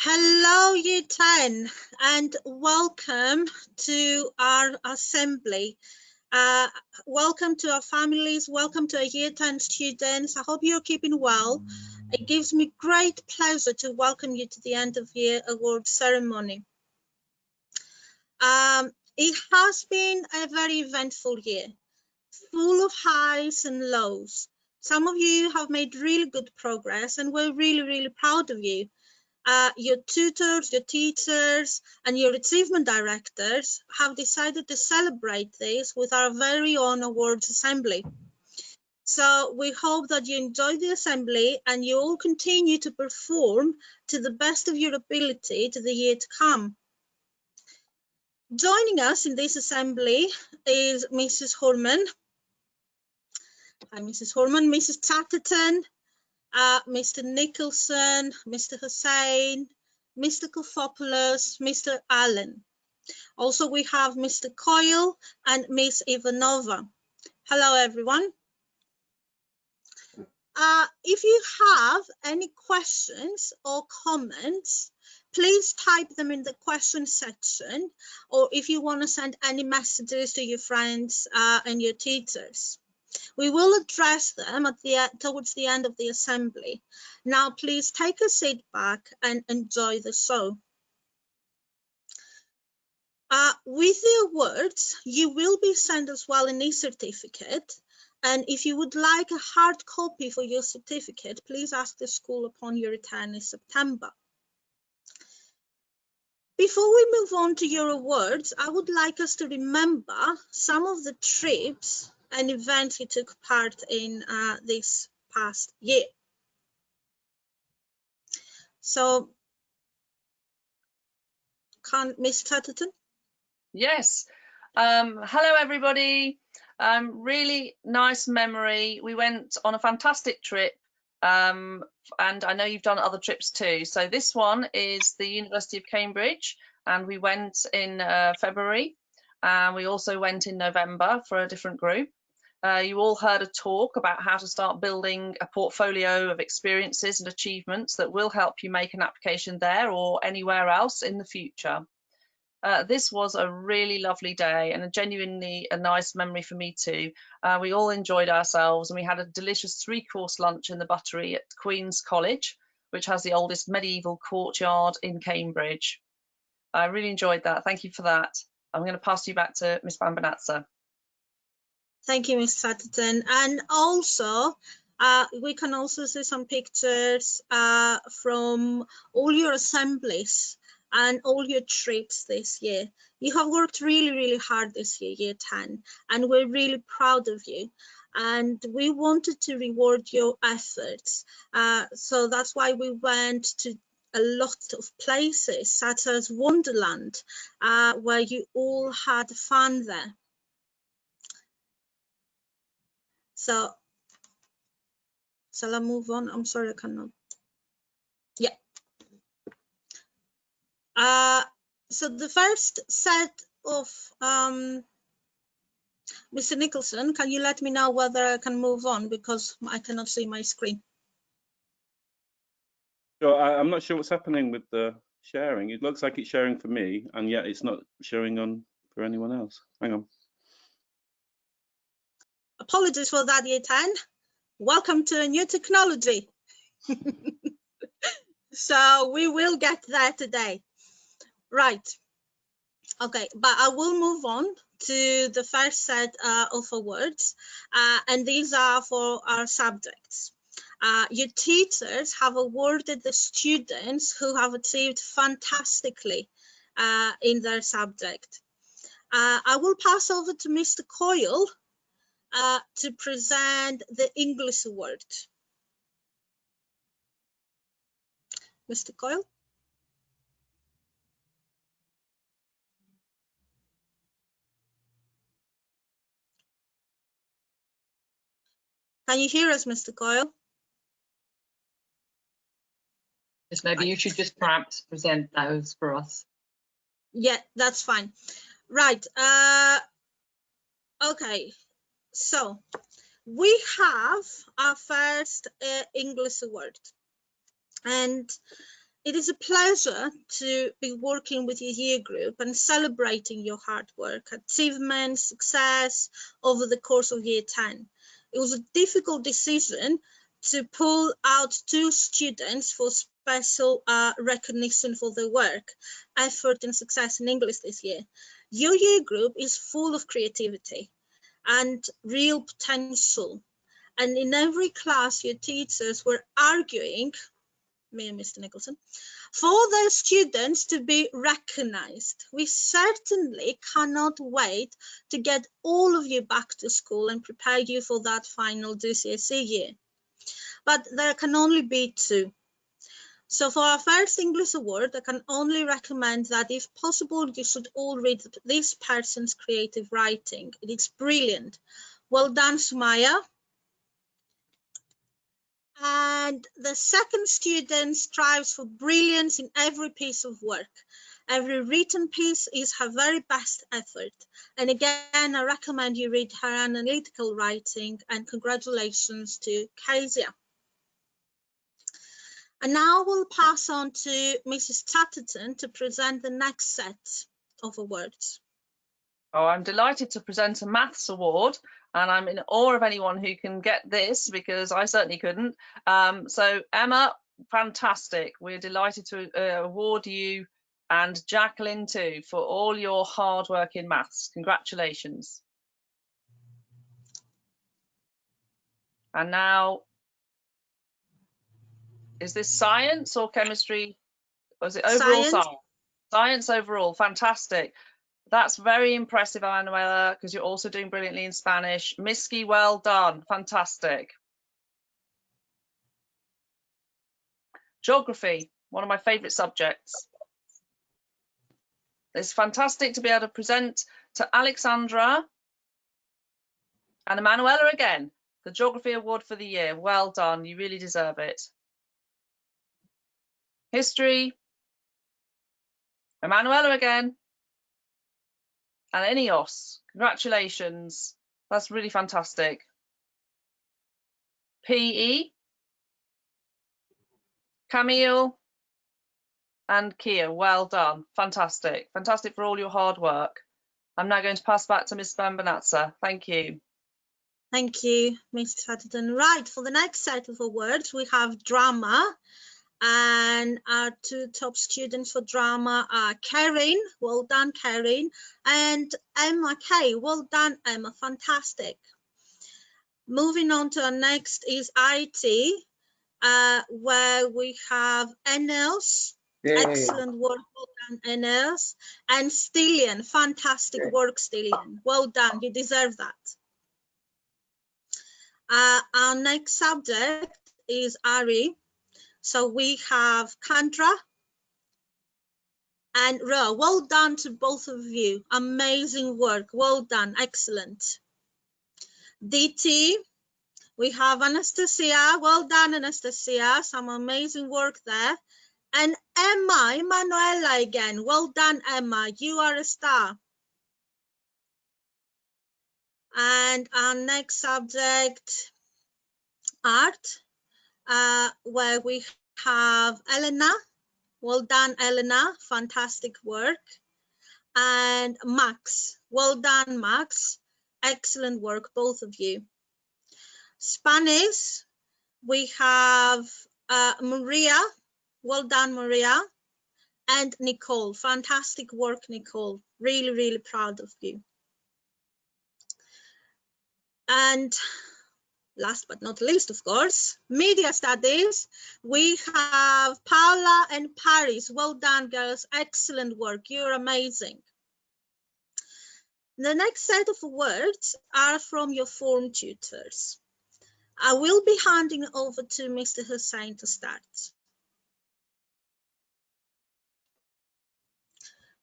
Hello, Year 10, and welcome to our assembly. Welcome to our families, welcome to our Year 10 students. I hope you're keeping well. It gives me great pleasure to welcome you to the end of year award ceremony. It has been a very eventful year, full of highs and lows. Some of you have made really good progress, and we're really proud of you. Your tutors, your teachers, and your achievement directors have decided to celebrate this with our very own awards assembly. So we hope that you enjoy the assembly and you all continue to perform to the best of your ability to the year to come. Joining us in this assembly is Mrs. Horman. Hi, Mrs. Horman, Mrs. Chatterton, Mr. Nicholson, Mr. Hussain, Mr. Koufopoulos, Mr. Allen. Also, we have Mr. Coyle and Miss Ivanova. Hello, everyone. If you have any questions or comments, please type them in the question section, or if you want to send any messages to your friends and your teachers. We will address them towards the end of the assembly. Now, please take a seat back and enjoy the show. With the awards, you will be sent as well an e-certificate. And if you would like a hard copy for your certificate, please ask the school upon your return in September. Before we move on to your awards, I would like us to remember some of the trips and events you took part in this past year. So, Ms. Chatterton? Yes. Hello, everybody. Really nice memory. We went on a fantastic trip, and I know you've done other trips too. So this one is the University of Cambridge, and we went in February, and we also went in November for a different group. You all heard a talk about how to start building a portfolio of experiences and achievements that will help you make an application there or anywhere else in the future. This was a really lovely day and genuinely a nice memory for me too. We all enjoyed ourselves and we had a delicious 3-course lunch in the Buttery at Queen's College, which has the oldest medieval courtyard in Cambridge. I really enjoyed that. Thank you for that. I'm going to pass you back to Ms. Bambanatsa. Thank you, Ms. Chatterton. And also, we can also see some pictures from all your assemblies and all your trips this year. You have worked really hard this year, Year 10, and we're really proud of you. And we wanted to reward your efforts. So that's why we went to a lot of places, such as Wonderland, where you all had fun there. So, shall I move on? I'm sorry, I cannot. Yeah. So the first set of, Mr. Nicholson, can you let me know whether I can move on because I cannot see my screen? Sure, I'm not sure what's happening with the sharing. It looks like it's sharing for me, and yet it's not showing on for anyone else. Hang on. Apologies for that, Year 10. Welcome to a new technology. So we will get there today. Right. Okay, but I will move on to the first set of awards, and these are for our subjects. Your teachers have awarded the students who have achieved fantastically in their subject. I will pass over to Mr. Coyle to present the English award. Mr. Coyle? Can you hear us, Mr. Coyle? Yes, maybe you should just perhaps present those for us. Yeah, that's fine. Right. Okay. So we have our first English award, and It is a pleasure to be working with your year group and celebrating your hard work, achievements, success over the course of year 10. It was a difficult decision to pull out 2 students for special recognition for their work, effort and success in English this year. Your year group is full of creativity and real potential. And in every class, your teachers were arguing, me and Mr. Nicholson, for their students to be recognized. We certainly cannot wait to get all of you back to school and prepare you for that final GCSE year. But there can only be 2. So for our first English award, I can only recommend that if possible, you should all read this person's creative writing. It is brilliant. Well done, Sumaya. And the second student strives for brilliance in every piece of work. Every written piece is her very best effort. And again, I recommend you read her analytical writing, and congratulations to Kezia. And now we'll pass on to Mrs. Chatterton to present the next set of awards. Oh, I'm delighted to present a Maths Award, and I'm in awe of anyone who can get this, because I certainly couldn't. So Emma, fantastic. We're delighted to award you, and Jacqueline too, for all your hard work in maths. Congratulations. And now, is this science or chemistry? Or is it overall science? Science overall, fantastic. That's very impressive, Manuela, because you're also doing brilliantly in Spanish. Miski, well done, fantastic. Geography, one of my favourite subjects. It's fantastic to be able to present to Alexandra and Emanuela again, the Geography Award for the year. Well done, you really deserve it. History, Emanuela again. And Enios, congratulations. That's really fantastic. PE, Camille and Kia, well done. Fantastic. Fantastic for all your hard work. I'm now going to pass back to Ms. Bambanatsa. Thank you. Thank you, Ms. Chatterton. Right, for the next set of awards, we have drama. And our 2 top students for drama are Karen, well done, Karen, and Emma Kay, well done, Emma, fantastic. Moving on to our next is IT, where we have Enels, excellent work, well done, Enels, and Stillian, fantastic work, Stillian, well done, you deserve that. Our next subject is Ari. So we have Kandra and Ra. Well done to both of you. Amazing work. Well done. Excellent. DT, we have Anastasia. Well done, Anastasia. Some amazing work there. And Emma, Emanuela again. Well done, Emma. You are a star. And our next subject, art, where we have Elena. Well done, Elena, fantastic work. And Max, well done, Max, excellent work, both of you. Spanish, we have Maria, well done, Maria. And Nicole, fantastic work, Nicole, really, really proud of you. And last but not least, of course, media studies. We have Paula and Paris. Well done, girls. Excellent work. You're amazing. The next set of awards are from your form tutors. I will be handing over to Mr. Hussain to start.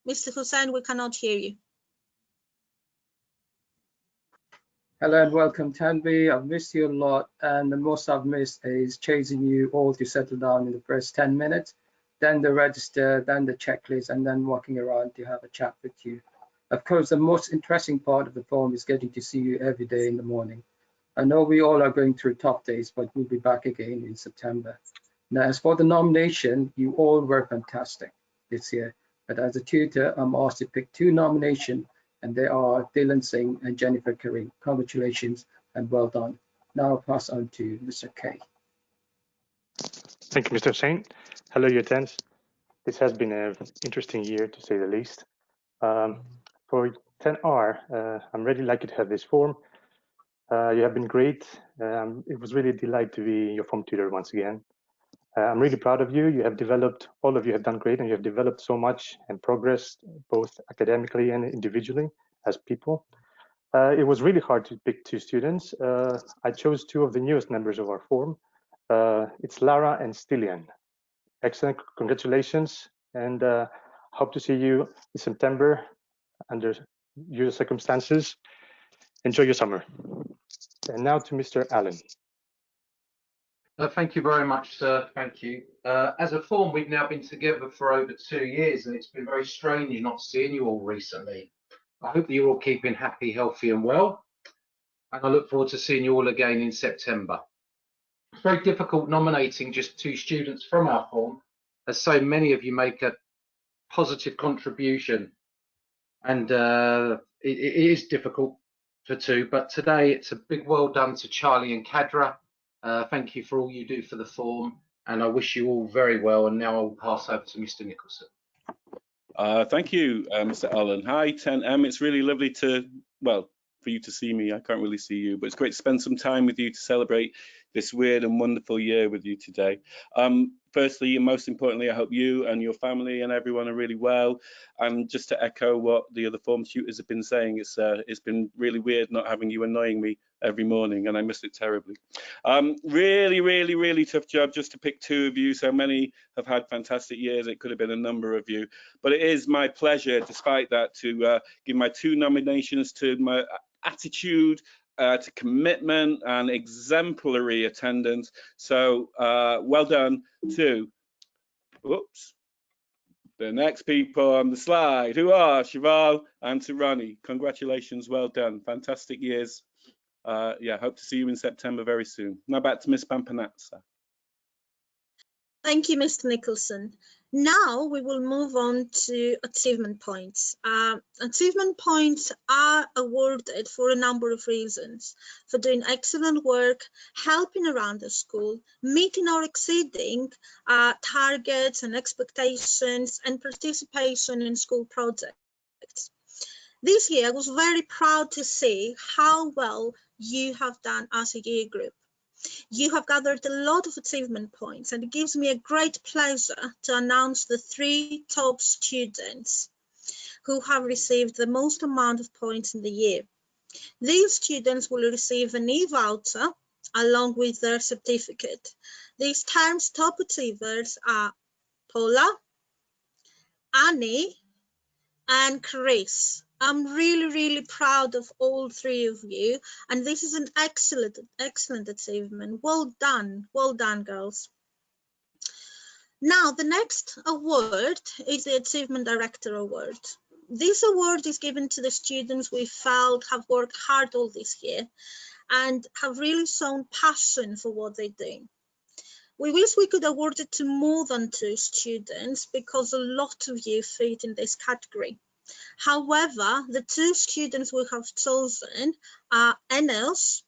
Mr. Hussain, we cannot hear you. Hello and welcome, Tanvi. I've missed you a lot, and the most I've missed is chasing you all to settle down in the first 10 minutes, then the register, then the checklist, and then walking around to have a chat with you. Of course, the most interesting part of the form is getting to see you every day in the morning. I know we all are going through tough days, but we'll be back again in September. Now, as for the nomination, you all were fantastic this year. But as a tutor, I'm asked to pick 2 nominations, and they are Dylan Singh and Jennifer Karim. Congratulations and well done. Now I'll pass on to Mr. K. Thank you, Mr. Hussain. Hello, year 10s. This has been an interesting year, to say the least. For 10R, I'm really lucky to have this form. You have been great. It was really a delight to be your form tutor once again. I'm really proud of you. You have developed, all of you have done great, and you have developed so much and progressed both academically and individually as people. It was really hard to pick 2 students. I chose 2 of the newest members of our form. It's Lara and Stilian. Excellent, congratulations, and hope to see you in September under your circumstances. Enjoy your summer. And now to Mr. Allen. Thank you very much, sir. Thank you. As a form, we've now been together for over 2 years, and it's been very strange not seeing you all recently. I hope that you're all keeping happy, healthy, and well, and I look forward to seeing you all again in September. It's very difficult nominating just 2 students from our form, as so many of you make a positive contribution, and it is difficult for 2, but today it's a big well done to Charlie and Kadra. Thank you for all you do for the form, and I wish you all very well. And now I'll pass over to Mr. Nicholson. Thank you, Mr. Allen. Hi, 10M. It's really lovely to, well, for you to see me. I can't really see you, but it's great to spend some time with you to celebrate this weird and wonderful year with you today. Firstly, and most importantly, I hope you and your family and everyone are really well. And just to echo what the other form tutors have been saying, it's been really weird not having you annoying me every morning, and I miss it terribly. Really tough job just to pick 2 of you. So many have had fantastic years. It could have been a number of you, but it is my pleasure, despite that, to give my 2 nominations to my attitude, to commitment and exemplary attendance. So well done to, whoops, the next people on the slide, who are Shival and to Ronnie. Congratulations, well done, fantastic years. Yeah, hope to see you in September very soon. Now back to Miss Pampanatsa. Thank you, Mr. Nicholson. Now we will move on to achievement points. Achievement points are awarded for a number of reasons: for doing excellent work, helping around the school, meeting or exceeding targets and expectations, and participation in school projects. This year, I was very proud to see how well you have done as a year group. You have gathered a lot of achievement points, and it gives me a great pleasure to announce the 3 top students who have received the most amount of points in the year. These students will receive an e-voucher along with their certificate. These term's top achievers are Paula, Annie, and Chris. I'm really proud of all 3 of you, and this is an excellent achievement. Well done, girls. Now, the next award is the Achievement Director Award. This award is given to the students we felt have worked hard all this year and have really shown passion for what they're doing. We wish we could award it to more than 2 students because a lot of you fit in this category. However, the 2 students we have chosen are Enes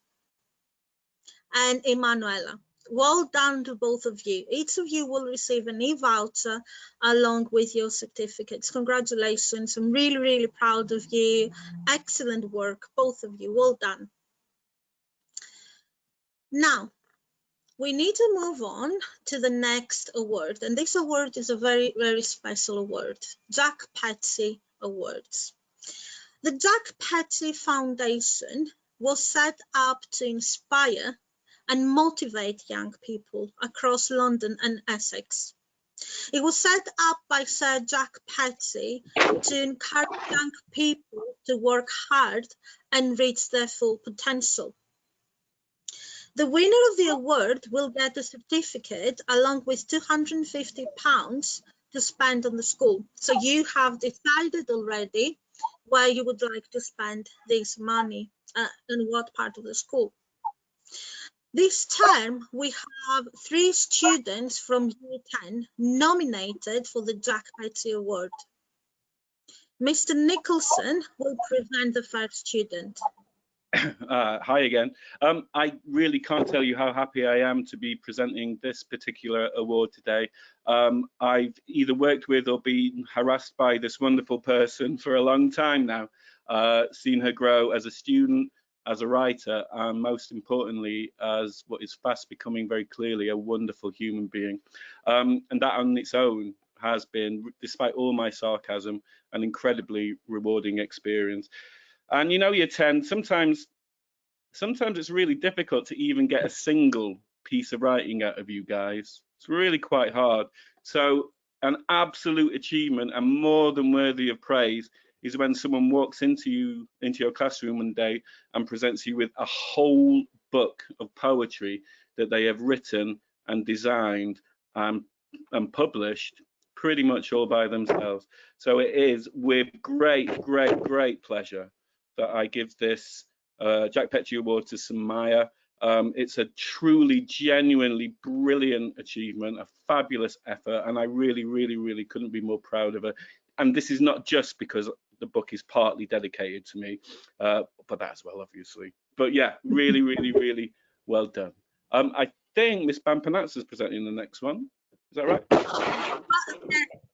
and Emanuela. Well done to both of you. Each of you will receive an e-voucher along with your certificates. Congratulations. I'm really proud of you. Excellent work, both of you. Well done. Now, we need to move on to the next award, and this award is a very special award, Jack Patsy Awards. The Jack Patsy Foundation was set up to inspire and motivate young people across London and Essex. It was set up by Sir Jack Patsy to encourage young people to work hard and reach their full potential. The winner of the award will get a certificate along with £250 to spend on the school. So you have decided already where you would like to spend this money and what part of the school. This term, we have 3 students from Year 10 nominated for the Jack Petty Award. Mr. Nicholson will present the first student. Hi again. I really can't tell you how happy I am to be presenting this particular award today. I've either worked with or been harassed by this wonderful person for a long time now, seen her grow as a student, as a writer, and most importantly, as what is fast becoming very clearly a wonderful human being. And that on its own has been, despite all my sarcasm, an incredibly rewarding experience. And you know, Year 10, sometimes it's really difficult to even get a single piece of writing out of you guys. It's really quite hard. So an absolute achievement and more than worthy of praise is when someone walks into your classroom one day and presents you with a whole book of poetry that they have written and designed and published pretty much all by themselves. So it is with great pleasure that I give this Jack Petty Award to Samaya. It's a truly, genuinely brilliant achievement, a fabulous effort, and I really couldn't be more proud of her. And this is not just because the book is partly dedicated to me, but that as well, obviously. But yeah, really well done. I think Miss Bampanatz is presenting the next one. Is that right?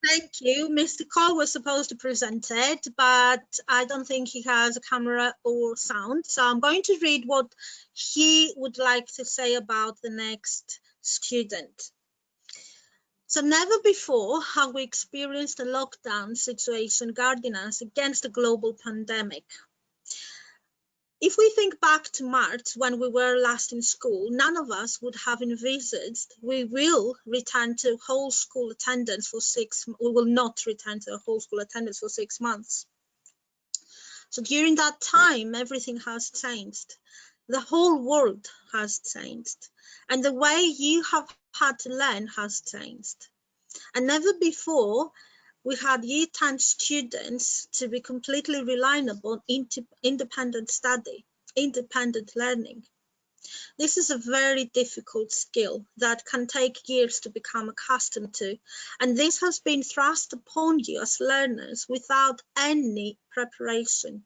Thank you. Mr. Cole was supposed to present it, but I don't think he has a camera or sound. So I'm going to read what he would like to say about the next student. So never before have we experienced a lockdown situation guarding us against a global pandemic. If we think back to March when we were last in school, none of us would have envisaged we will return to whole school attendance for we will not return to a whole school attendance for 6 months. So during that time, everything has changed. The whole world has changed. And the way you have had to learn has changed. And never before we had Year 10 students to be completely relying upon independent study, independent learning. This is a very difficult skill that can take years to become accustomed to, and this has been thrust upon you as learners without any preparation.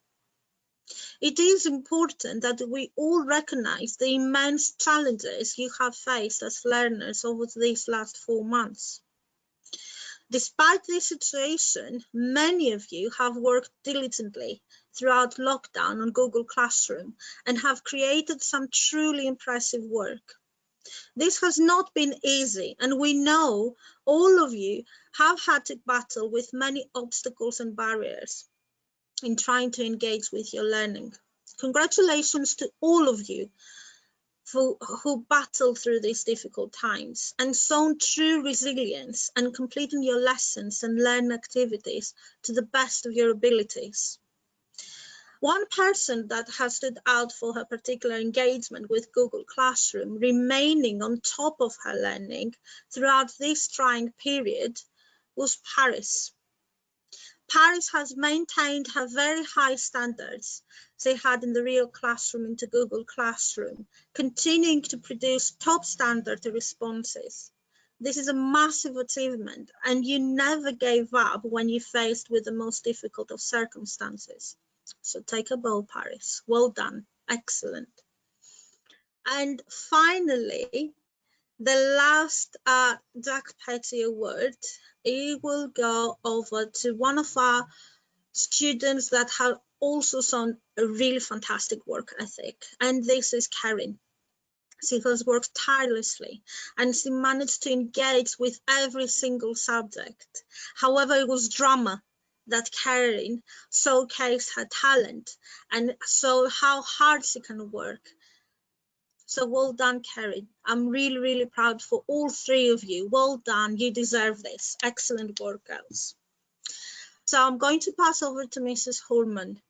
It is important that we all recognize the immense challenges you have faced as learners over these last 4 months. Despite this situation, many of you have worked diligently throughout lockdown on Google Classroom and have created some truly impressive work. This has not been easy, and we know all of you have had to battle with many obstacles and barriers in trying to engage with your learning. Congratulations to all of you who battled through these difficult times and shown true resilience and completing your lessons and learning activities to the best of your abilities. One person that has stood out for her particular engagement with Google Classroom, remaining on top of her learning throughout this trying period, was Paris. Paris has maintained her very high standards they had in the real classroom into Google Classroom, continuing to produce top standard responses. This is a massive achievement, and you never gave up when you faced with the most difficult of circumstances. So take a bow, Paris. Well done. Excellent. And finally, the last Jack Petty Award, it will go over to one of our students that have also shown a really fantastic work ethic, and this is Karen. She has worked tirelessly and she managed to engage with every single subject. However, it was drama that Karen showcased her talent and showed how hard she can work. So well done, Karen. I'm really proud for all 3 of you. Well done. You deserve this. Excellent work, girls. So I'm going to pass over to Mrs. Holman.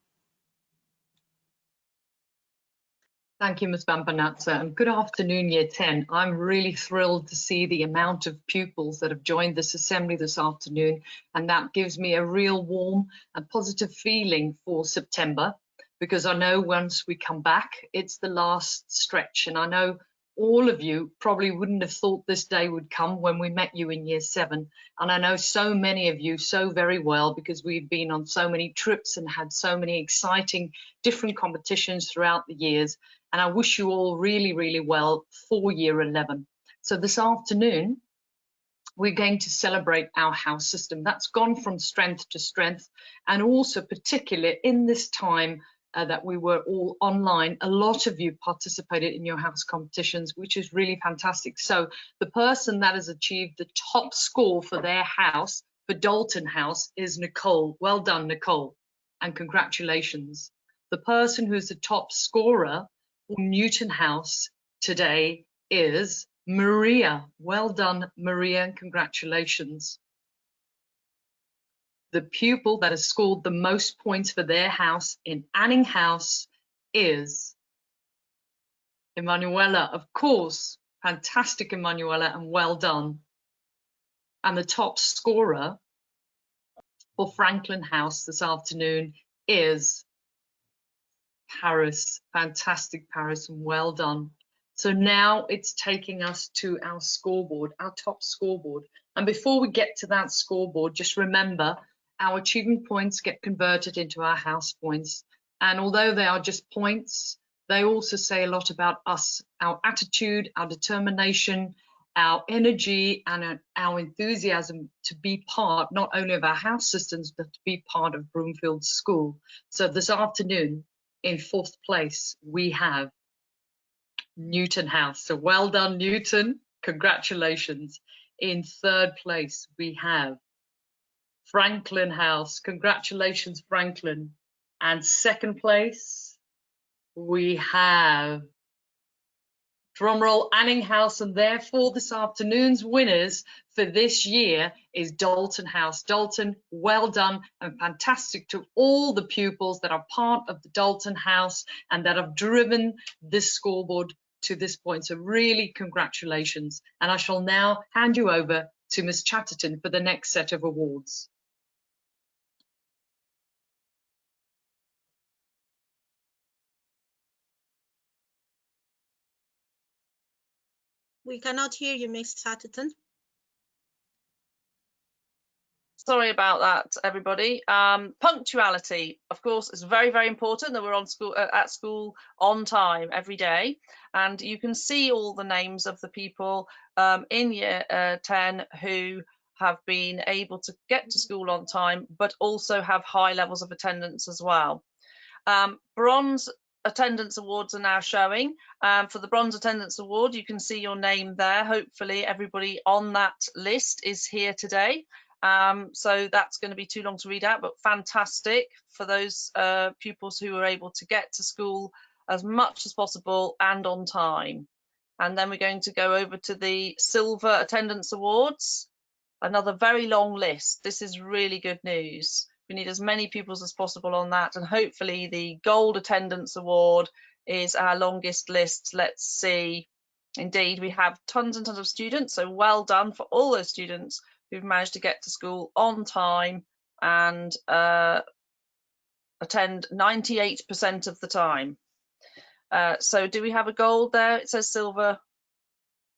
Thank you, Ms. Bampanatza, and good afternoon, Year 10. I'm really thrilled to see the amount of pupils that have joined this assembly this afternoon, and that gives me a real warm and positive feeling for September, because I know once we come back, it's the last stretch, and I know all of you probably wouldn't have thought this day would come when we met you in year 7. And I know so many of you so very well because we've been on so many trips and had so many exciting different competitions throughout the years. And I wish you all really, really well for year 11. So this afternoon, we're going to celebrate our house system. That's gone from strength to strength, and also particularly in this time that we were all online, a lot of you participated in your house competitions, which is really fantastic. So the person that has achieved the top score for their house, for Dalton House, is Nicole. Well done, Nicole, and congratulations. The person who's the top scorer for Newton House today is Maria. Well done, Maria, and congratulations. The pupil that has scored the most points for their house in Anning House is Emanuela, of course. Fantastic, Emanuela, and well done. And the top scorer for Franklin House this afternoon is Paris. Fantastic, Paris, and well done. So now it's taking us to our scoreboard, our top scoreboard. And before we get to that scoreboard, just remember our achievement points get converted into our house points. And although they are just points, they also say a lot about us, our attitude, our determination, our energy, and our enthusiasm to be part not only of our house systems, but to be part of Broomfield School. So this afternoon, in 4th place, we have Newton House. So well done, Newton. Congratulations. In 3rd place, we have Franklin House. Congratulations, Franklin. And 2nd place, we have, drumroll, Anning House. And therefore, this afternoon's winners for this year is Dalton House. Dalton, well done, and fantastic to all the pupils that are part of the Dalton House and that have driven this scoreboard to this point. So really congratulations. And I shall now hand you over to Ms. Chatterton for the next set of awards. We cannot hear you, Ms. Chatterton. Sorry about that, everybody. Punctuality, of course, is very, very important that we're on school at school on time every day. And you can see all the names of the people in year 10 who have been able to get to school on time, but also have high levels of attendance as well. Bronze attendance awards are now showing. For the bronze attendance award, you can see your name there. Hopefully everybody on that list is here today. So that's going to be too long to read out, but fantastic for those pupils who were able to get to school as much as possible and on time. And then we're going to go over to the silver attendance awards. Another very long list. This is really good news. We need as many pupils as possible on that, and hopefully the gold attendance award is our longest list. Let's see. Indeed, we have tons and tons of students, so well done for all those students who've managed to get to school on time and attend 98% of the time. So do we have a gold there? It says silver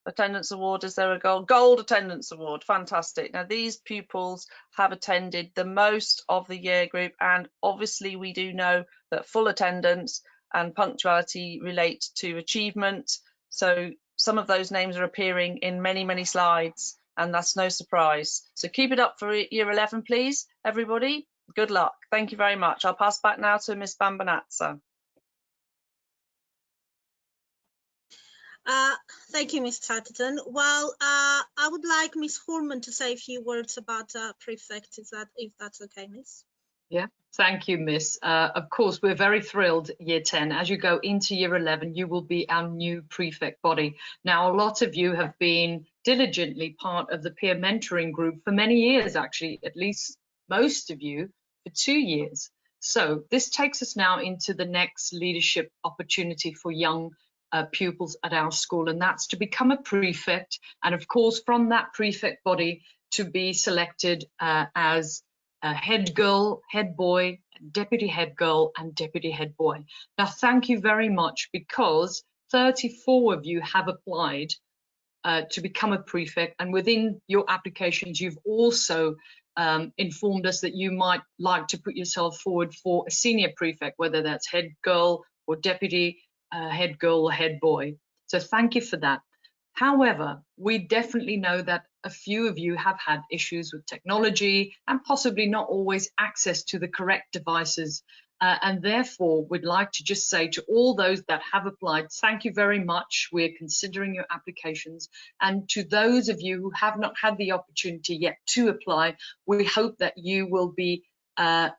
attendance award. Is there a gold attendance award? Fantastic. Now these pupils have attended the most of the year group, and obviously we do know that full attendance and punctuality relate to achievement. So some of those names are appearing in many slides, and that's no surprise. So keep it up for year 11, please, everybody. Good luck. Thank you very much. I'll pass back now to Miss Bambanatsa. Thank you, Ms. Chatterton. Well, I would like Ms. Horman to say a few words about Prefect, if that's okay, Miss. Yeah, thank you, Miss. Of course, we're very thrilled, year 10. As you go into year 11, you will be our new Prefect body. Now, a lot of you have been diligently part of the peer mentoring group for many years, actually, at least most of you for 2 years. So this takes us now into the next leadership opportunity for young pupils at our school, and that's to become a prefect, and of course from that prefect body to be selected as a head girl, head boy, deputy head girl, and deputy head boy. Now thank you very much, because 34 of you have applied to become a prefect, and within your applications you've also informed us that you might like to put yourself forward for a senior prefect, whether that's head girl or deputy head girl or head boy. So thank you for that. However, we definitely know that a few of you have had issues with technology and possibly not always access to the correct devices. And therefore, we'd like to just say to all those that have applied, thank you very much. We're considering your applications. And to those of you who have not had the opportunity yet to apply, we hope that you will be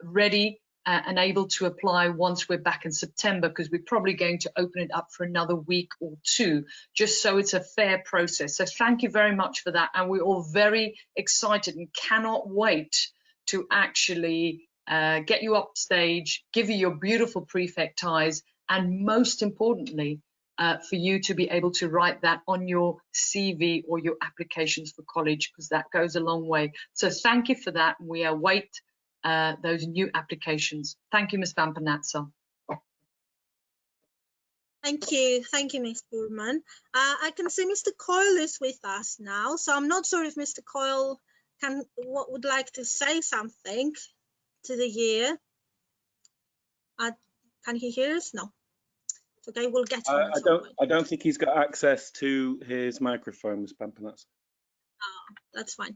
ready and able to apply once we're back in September, because we're probably going to open it up for another week or two, just so it's a fair process. So thank you very much for that. And we're all very excited and cannot wait to actually get you up stage, give you your beautiful prefect ties, and most importantly, for you to be able to write that on your CV or your applications for college, because that goes a long way. So thank you for that. We await those new applications. Thank you, Ms. Vampanatsa. Thank you, Ms. Burman. I can see Mr. Coyle is with us now, so I'm not sure if Mr. Coyle would like to say something to the year. Can he hear us? No. It's okay, we'll get him. I don't think he's got access to his microphone, Ms. Pampanats. That's fine.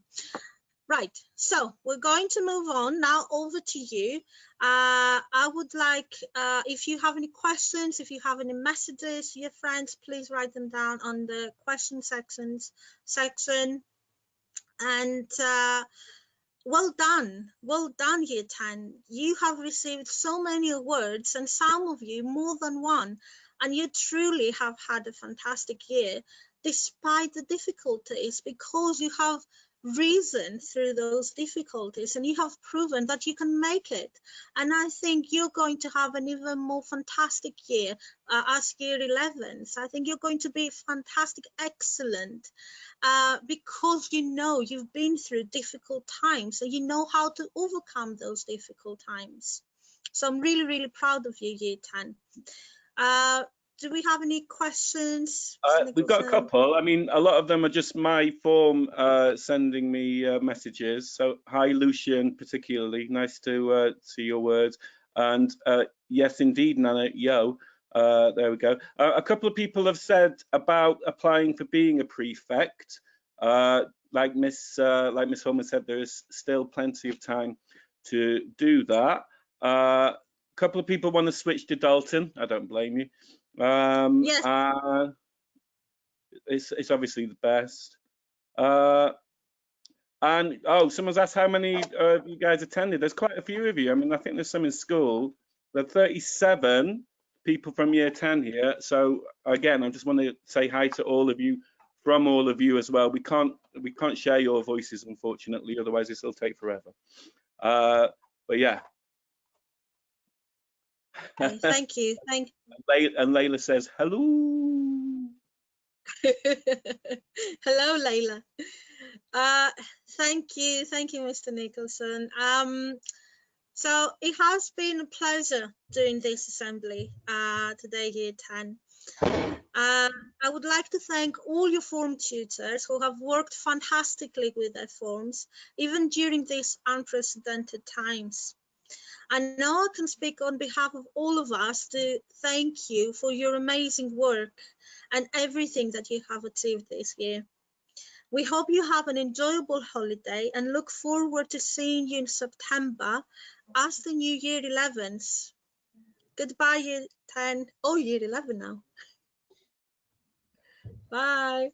Right, so we're going to move on now over to you. I would like, if you have any questions, if you have any messages for your friends, please write them down on the question section. And well done, Year 10. You have received so many awards, and some of you more than one, and you truly have had a fantastic year despite the difficulties, because you have risen through those difficulties and you have proven that you can make it. And I think you're going to have an even more fantastic year as Year 11s. I think you're going to be fantastic, excellent, because you know you've been through difficult times and you know how to overcome those difficult times. So I'm really, really proud of you, Year 10. Do we have any questions? We've got a couple. I mean, a lot of them are just my form sending me messages. So hi, Lucian, particularly. Nice to see your words. And yes, indeed, Nana, yo. There we go. A couple of people have said about applying for being a prefect. Like Miss Holman said, there is still plenty of time to do that. A couple of people want to switch to Dalton. I don't blame you. Yes. It's obviously the best. And oh, someone's asked how many of you guys attended. There's quite a few of you. I mean, I think there's some in school. There are 37 people from Year 10 here. So again, I just want to say hi to all of you, from all of you as well. We can't share your voices, unfortunately, otherwise this will take forever. But yeah. Okay, thank you. And Layla says hello. Hello, Layla. Thank you, Mr. Nicholson. So it has been a pleasure doing this assembly today, Year 10. I would like to thank all your form tutors who have worked fantastically with their forms, even during these unprecedented times. And now I can speak on behalf of all of us to thank you for your amazing work and everything that you have achieved this year. We hope you have an enjoyable holiday and look forward to seeing you in September as the new Year 11s. Goodbye, Year 10. Oh, Year 11 now. Bye.